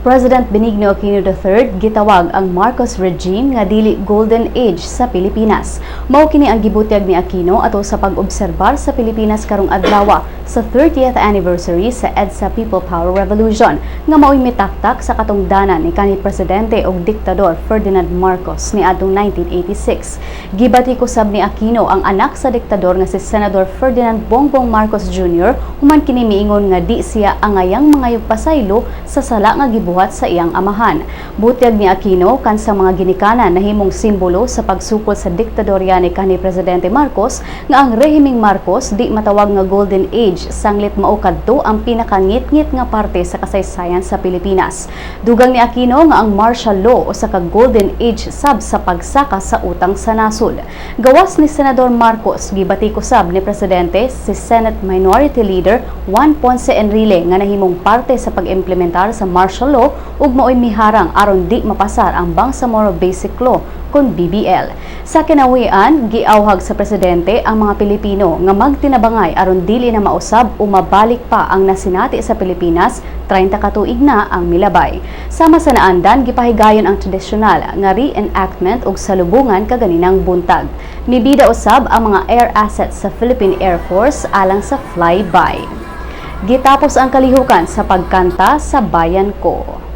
President Benigno Aquino III gitawag ang Marcos regime nga dili golden age sa Pilipinas. Mao kini ang gibutyag ni Aquino ato sa pag-obserbar sa Pilipinas karong adlaw sa 30th anniversary sa EDSA People Power Revolution nga mao'y mitaktak sa katungdanan ni kanhi presidente ug diktador Ferdinand Marcos niadtong 1986. Gibati kusab ni Aquino ang anak sa diktador nga si Senador Ferdinand Bongbong Marcos Jr. human kini miingon nga di siya angayang mangayog pasaylo sa sala nga buhat sa iyang amahan. Butyag ni Aquino kan sa mga ginikanan na himong simbolo sa pagsukol sa diktadorya ni kanhi Presidente Marcos nga ang rehimeng Marcos di matawag nga golden age sanglit mao kadto ang pinakangit-ngit nga parte sa kasaysayan sa Pilipinas. Dugang ni Aquino nga ang martial law o sa golden age sab sa pagsaka sa utang sa nasod. Gawas ni Senador Marcos gibati kusab ni Presidente si Senate Minority Leader Juan Ponce Enrile nga nahimong parte sa pag-implementar sa martial law ug mao'y miharang aron di mapasar ang Bangsamoro Basic Law kon BBL. Sa kinawian, giawhag sa presidente ang mga Pilipino nga magtinabangay aron dili na mausab o mabalik pa ang nasinati sa Pilipinas 30 ka tuig na ang milabay. Sama sa naandan, gipahigayon ang tradisyonal nga reenactment ug salubungan kaganinang buntag. Mibida usab ang mga air assets sa Philippine Air Force alang sa flyby. Gitapos ang kalihukan sa pagkanta sa Bayan Ko.